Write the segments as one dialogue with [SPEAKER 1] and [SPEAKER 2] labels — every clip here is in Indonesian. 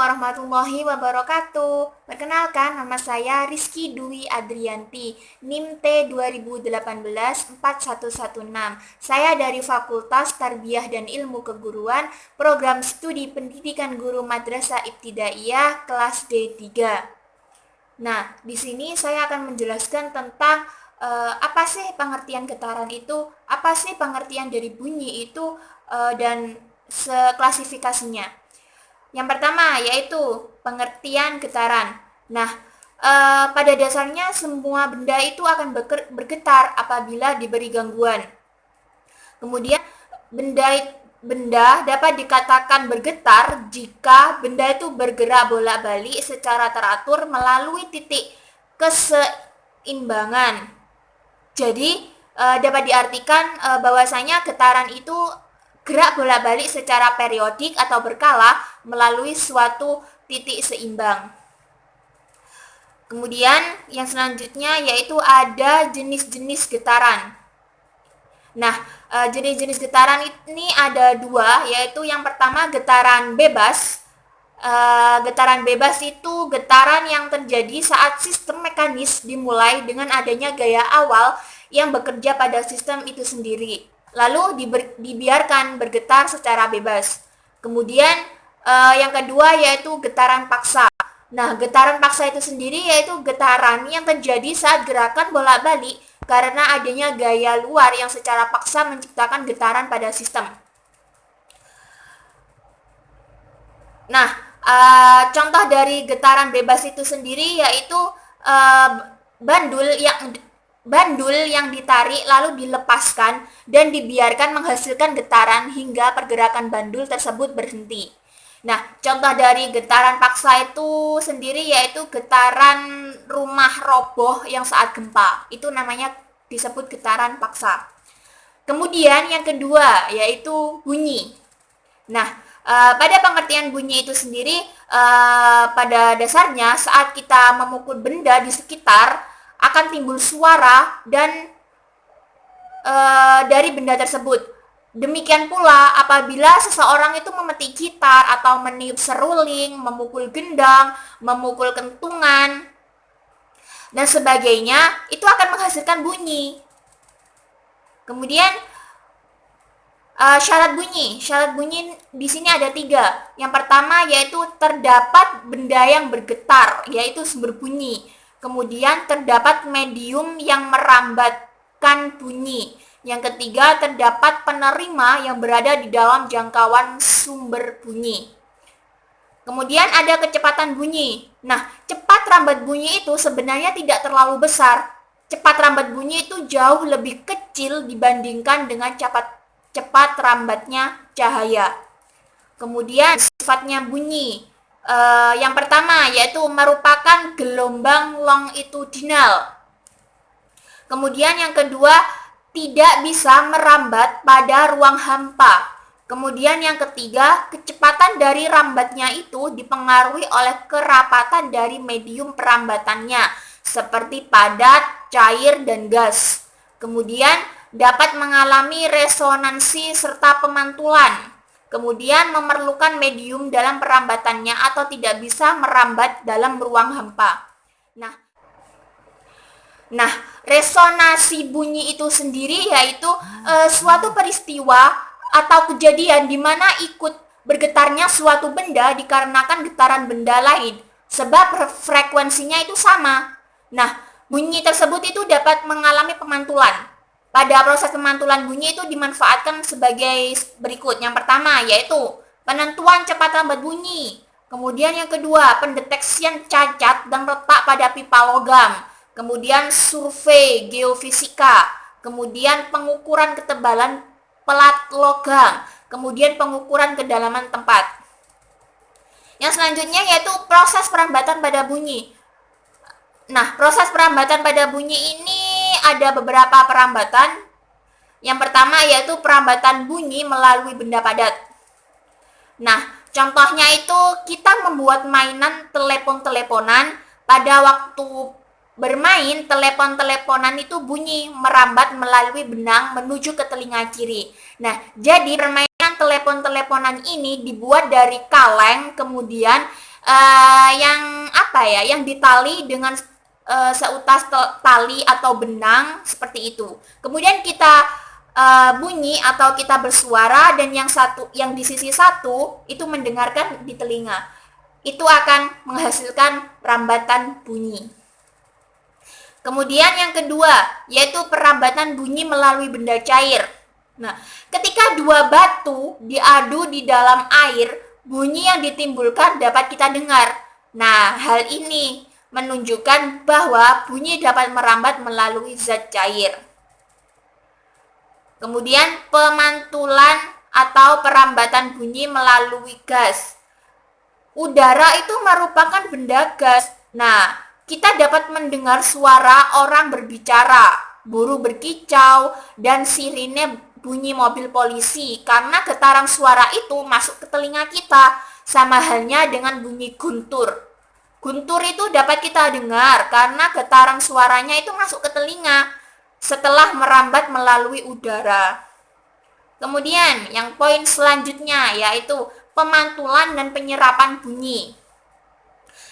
[SPEAKER 1] warahmatullahi wabarakatuh. Perkenalkan, nama saya Rizky Dwi Adrianti, NIM T 2018-4116. Saya dari Fakultas Tarbiyah dan Ilmu Keguruan, Program Studi Pendidikan Guru Madrasah Ibtidaiyah kelas D3. Nah, di sini saya akan menjelaskan tentang apa sih pengertian getaran itu, apa sih pengertian dari bunyi itu, dan klasifikasinya. Yang pertama yaitu pengertian getaran. Nah, pada dasarnya semua benda itu akan bergetar apabila diberi gangguan. Kemudian benda dapat dikatakan bergetar jika benda itu bergerak bolak-balik secara teratur melalui titik keseimbangan. Jadi dapat diartikan bahwasanya getaran itu gerak bolak-balik secara periodik atau berkala melalui suatu titik seimbang. Kemudian yang selanjutnya yaitu ada jenis-jenis getaran. Nah, jenis-jenis getaran ini ada dua, yaitu yang pertama getaran bebas. Getaran bebas itu getaran yang terjadi saat sistem mekanis dimulai dengan adanya gaya awal yang bekerja pada sistem itu sendiri, lalu dibiarkan bergetar secara bebas. Kemudian yang kedua yaitu getaran paksa. Nah, getaran paksa itu sendiri yaitu getaran yang terjadi saat gerakan bolak-balik karena adanya gaya luar yang secara paksa menciptakan getaran pada sistem. Nah, contoh dari getaran bebas itu sendiri yaitu bandul yang ditarik lalu dilepaskan dan dibiarkan menghasilkan getaran hingga pergerakan bandul tersebut berhenti. Nah, contoh dari getaran paksa itu sendiri yaitu getaran rumah roboh yang saat gempa. Itu namanya disebut getaran paksa. Kemudian yang kedua yaitu bunyi. Nah, pada pengertian bunyi itu sendiri, pada dasarnya saat kita memukul benda di sekitar akan timbul suara dan dari benda tersebut. Demikian pula apabila seseorang itu memetik gitar atau meniup seruling, memukul gendang, memukul kentungan, dan sebagainya, itu akan menghasilkan bunyi. Kemudian syarat bunyi di sini ada 3. Yang pertama yaitu terdapat benda yang bergetar, yaitu sumber bunyi. Kemudian terdapat medium yang merambatkan bunyi. Yang ketiga terdapat penerima yang berada di dalam jangkauan sumber bunyi. Kemudian ada kecepatan bunyi. Nah, cepat rambat bunyi itu sebenarnya tidak terlalu besar. Cepat rambat bunyi itu jauh lebih kecil dibandingkan dengan cepat rambatnya cahaya. Kemudian sifatnya bunyi. Yang pertama yaitu merupakan gelombang longitudinal. Kemudian yang kedua tidak bisa merambat pada ruang hampa. Kemudian yang ketiga, kecepatan dari rambatnya itu dipengaruhi oleh kerapatan dari medium perambatannya, seperti padat, cair, dan gas. Kemudian dapat mengalami resonansi serta pemantulan. Kemudian memerlukan medium dalam perambatannya atau tidak bisa merambat dalam ruang hampa. Nah, resonansi bunyi itu sendiri yaitu suatu peristiwa atau kejadian di mana ikut bergetarnya suatu benda dikarenakan getaran benda lain, sebab frekuensinya itu sama. Nah, bunyi tersebut itu dapat mengalami pemantulan. Pada proses pemantulan bunyi itu dimanfaatkan sebagai berikut. Yang pertama yaitu penentuan cepat rambat bunyi. Kemudian yang kedua, pendeteksian cacat dan retak pada pipa logam. Kemudian survei geofisika. Kemudian pengukuran ketebalan pelat logam. Kemudian pengukuran kedalaman tempat. Yang selanjutnya yaitu proses perambatan pada bunyi. Nah, proses perambatan pada bunyi ini ada beberapa perambatan. Yang pertama yaitu perambatan bunyi melalui benda padat. Nah, contohnya itu kita membuat mainan telepon-teleponan. Pada waktu bermain, telepon-teleponan itu bunyi merambat melalui benang menuju ke telinga kiri. Nah, jadi permainan telepon-teleponan ini dibuat dari kaleng, kemudian yang apa ya, yang ditali dengan seutas tali atau benang seperti itu. Kemudian kita bunyi atau kita bersuara, dan yang di sisi satu itu mendengarkan di telinga. Itu akan menghasilkan rambatan bunyi. Kemudian yang kedua, yaitu perambatan bunyi melalui benda cair. Nah, ketika dua batu diadu di dalam air, bunyi yang ditimbulkan dapat kita dengar. Nah, hal ini menunjukkan bahwa bunyi dapat merambat melalui zat cair. Kemudian pemantulan atau perambatan bunyi melalui gas. Udara itu merupakan benda gas. Nah, kita dapat mendengar suara orang berbicara, burung berkicau, dan sirine bunyi mobil polisi karena getaran suara itu masuk ke telinga kita, sama halnya dengan bunyi guntur. Guntur itu dapat kita dengar karena getaran suaranya itu masuk ke telinga setelah merambat melalui udara. Kemudian yang poin selanjutnya yaitu pemantulan dan penyerapan bunyi.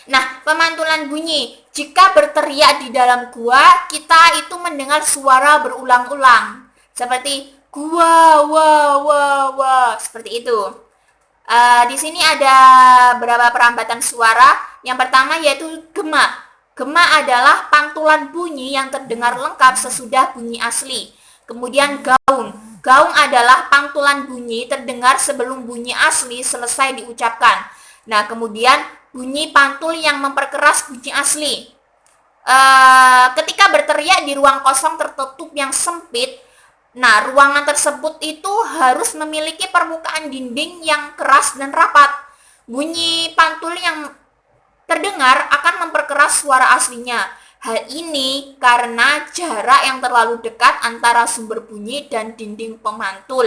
[SPEAKER 1] Nah, pemantulan bunyi, jika berteriak di dalam gua, kita itu mendengar suara berulang-ulang seperti gua, wah, wah, wah, seperti itu. Di sini ada beberapa perambatan suara. Yang pertama yaitu gema. Gema adalah pantulan bunyi yang terdengar lengkap sesudah bunyi asli. Kemudian gaung. Gaung adalah pantulan bunyi terdengar sebelum bunyi asli selesai diucapkan. Nah, kemudian bunyi pantul yang memperkeras bunyi asli. Ketika berteriak di ruang kosong tertutup yang sempit, nah, ruangan tersebut itu harus memiliki permukaan dinding yang keras dan rapat. Bunyi pantul yang terdengar akan memperkeras suara aslinya. Hal ini karena jarak yang terlalu dekat antara sumber bunyi dan dinding pemantul.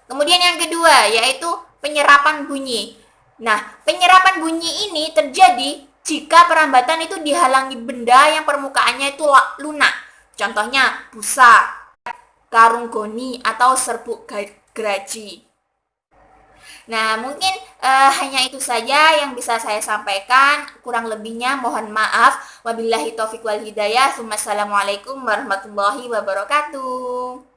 [SPEAKER 1] Kemudian yang kedua yaitu penyerapan bunyi. Nah, penyerapan bunyi ini terjadi jika perambatan itu dihalangi benda yang permukaannya itu lunak. Contohnya busa, karung goni, atau serbuk geraji. Nah, mungkin hanya itu saja yang bisa saya sampaikan. Kurang lebihnya mohon maaf. Wabillahi taufiq wal hidayah. Wassalamualaikum warahmatullahi wabarakatuh.